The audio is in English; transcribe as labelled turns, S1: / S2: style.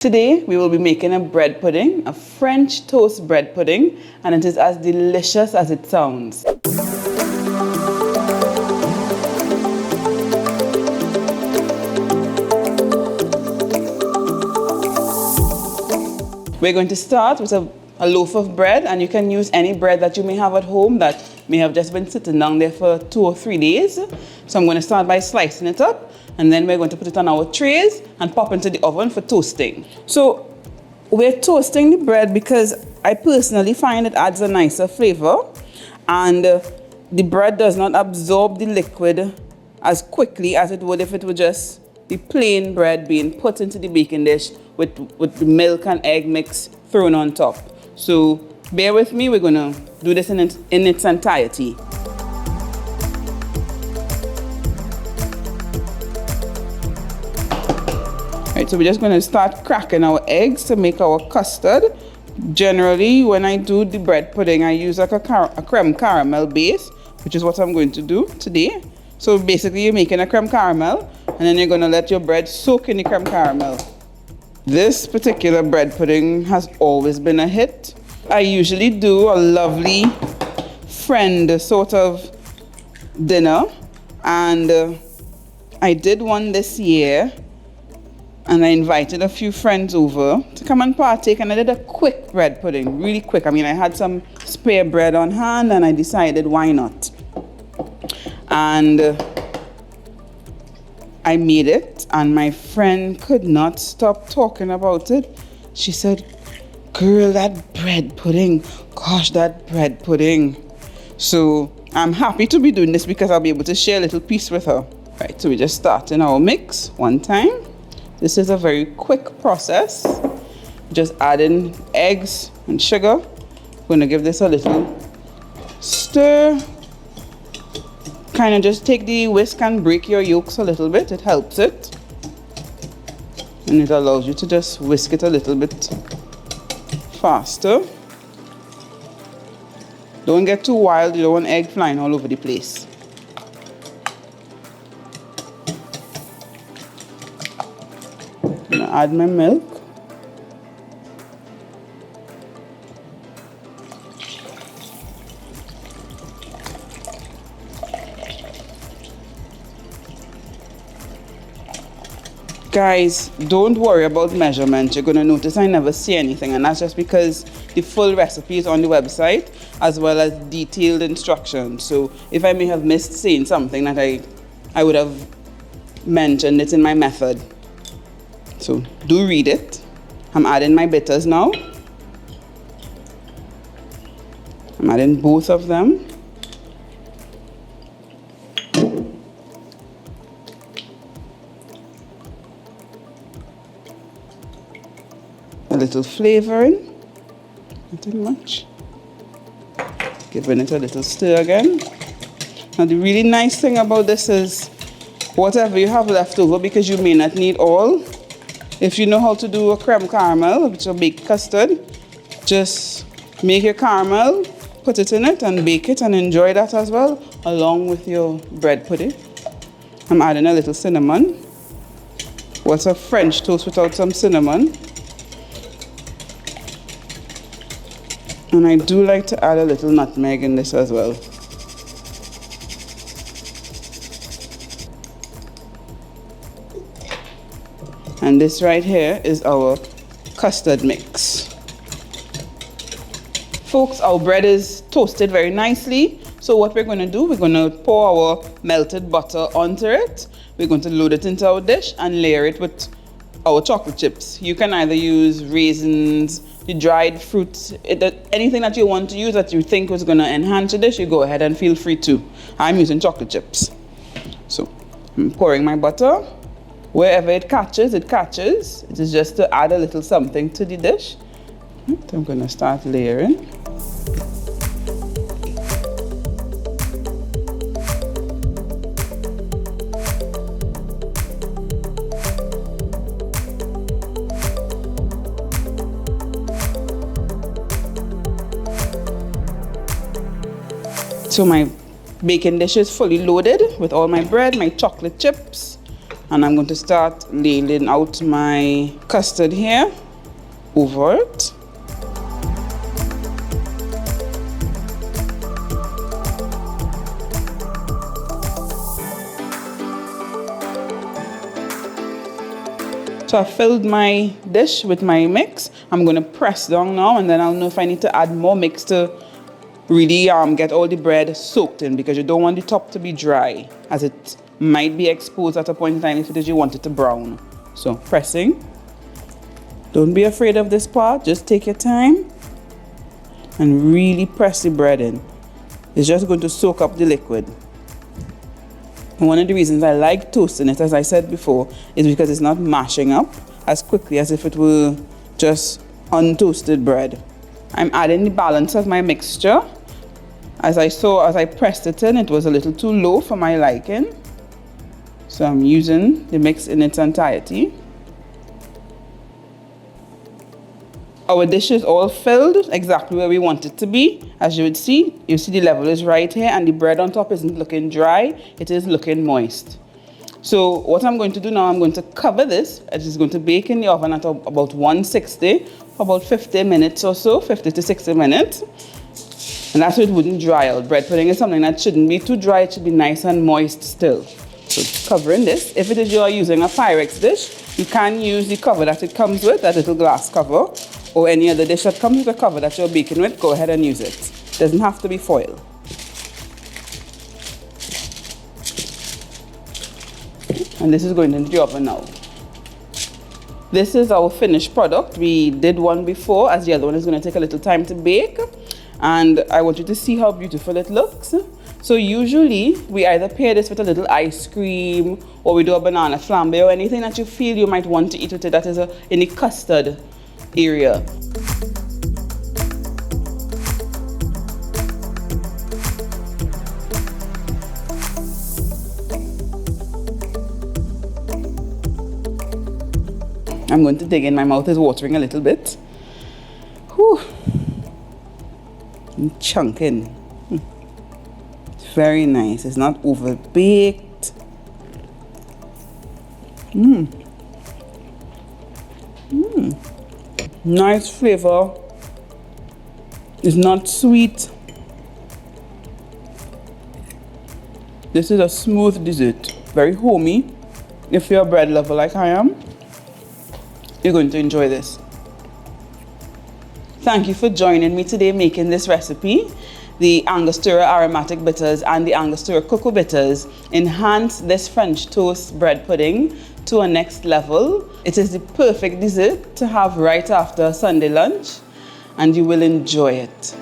S1: Today we will be making a bread pudding, a French toast bread pudding, and it is as delicious as it sounds. We're going to start with a loaf of bread, and you can use any bread that you may have at home that may have just been sitting down there for 2 or 3 days. So I'm going to start by slicing it up, and then we're going to put it on our trays and pop into the oven for toasting. So we're toasting the bread because I personally find it adds a nicer flavor, and the bread does not absorb the liquid as quickly as it would if it were just the plain bread being put into the baking dish with the milk and egg mix thrown on top. So bear with me, we're going to do this in its entirety. Right, so we're just going to start cracking our eggs to make our custard. Generally, when I do the bread pudding, I use like a creme caramel base, which is what I'm going to do today. So basically, you're making a creme caramel, and then you're going to let your bread soak in the creme caramel. This particular bread pudding has always been a hit. I usually do a lovely friend sort of dinner, and I did one this year, and I invited a few friends over to come and partake, and I did a quick bread pudding, really quick. I mean, I had some spare bread on hand, and I decided why not. And I made it, and my friend could not stop talking about it. She said, "Girl, that bread pudding, gosh, that bread pudding." So I'm happy to be doing this because I'll be able to share a little piece with her. Right, so we just start in our mix one time. This is a very quick process. Just add in eggs and sugar. I'm going to give this a little stir. Kind of just take the whisk and break your yolks a little bit. It helps it. And it allows you to just whisk it a little bit faster. Don't get too wild. You don't want egg flying all over the place. I'm going to add my milk. Guys, don't worry about measurement. You're going to notice I never say anything, and that's just because the full recipe is on the website as well as detailed instructions. So if I may have missed saying something that I would have mentioned it in my method. So do read it. I'm adding my bitters now. I'm adding both of them. A little flavoring, nothing much. Giving it a little stir again. Now the really nice thing about this is whatever you have left over, because you may not need all. If you know how to do a creme caramel, which is a baked custard, just make your caramel, put it in it and bake it and enjoy that as well, along with your bread pudding. I'm adding a little cinnamon. What's a French toast without some cinnamon? And I do like to add a little nutmeg in this as well. And this right here is our custard mix. Folks, our bread is toasted very nicely. So what we're going to do, we're going to pour our melted butter onto it. We're going to load it into our dish and layer it with our chocolate chips. You can either use raisins, the dried fruits, anything that you want to use that you think was going to enhance your dish, you go ahead and feel free to. I'm using chocolate chips. So I'm pouring my butter. Wherever it catches, it catches. It is just to add a little something to the dish. Right, I'm going to start layering. So my baking dish is fully loaded with all my bread, my chocolate chips, And I'm going to start ladling out my custard here over it. So I filled my dish with my mix. I'm going to press down now, and then I'll know if I need to add more mix to really get all the bread soaked in, because you don't want the top to be dry, as it might be exposed at a point in time if it is you want it to brown. So pressing. Don't be afraid of this part. Just take your time and really press the bread in. It's just going to soak up the liquid. And one of the reasons I like toasting it, as I said before, is because it's not mashing up as quickly as if it were just untoasted bread. I'm adding the balance of my mixture. As I pressed it in, it was a little too low for my liking. So I'm using the mix in its entirety. Our dish is all filled exactly where we want it to be. As you see the level is right here, and the bread on top isn't looking dry, it is looking moist. So what I'm going to do now, I'm going to cover this. It is going to bake in the oven at about 160 for about 50 minutes or so, 50 to 60 minutes. And that's so it wouldn't dry out. Bread pudding is something that shouldn't be too dry, it should be nice and moist still. So covering this. If it is you are using a Pyrex dish, you can use the cover that it comes with, that little glass cover, or any other dish that comes with a cover that you're baking with. Go ahead and use it. It doesn't have to be foil. And this is going into the oven now. This is our finished product. We did one before, as the other one is going to take a little time to bake. And I want you to see how beautiful it looks. So usually we either pair this with a little ice cream, or we do a banana flambe, or anything that you feel you might want to eat with it that is in the custard area. I'm going to dig in. My mouth is watering a little bit. Whew. I'm chunking. It's very nice. It's not over baked. Nice flavor. It's not sweet. This is a smooth dessert. Very homey. If you're a bread lover like I am, you're going to enjoy this. Thank you for joining me today making this recipe. The Angostura aromatic bitters and the Angostura cocoa bitters enhance this French toast bread pudding to a next level. It is the perfect dessert to have right after a Sunday lunch, and you will enjoy it.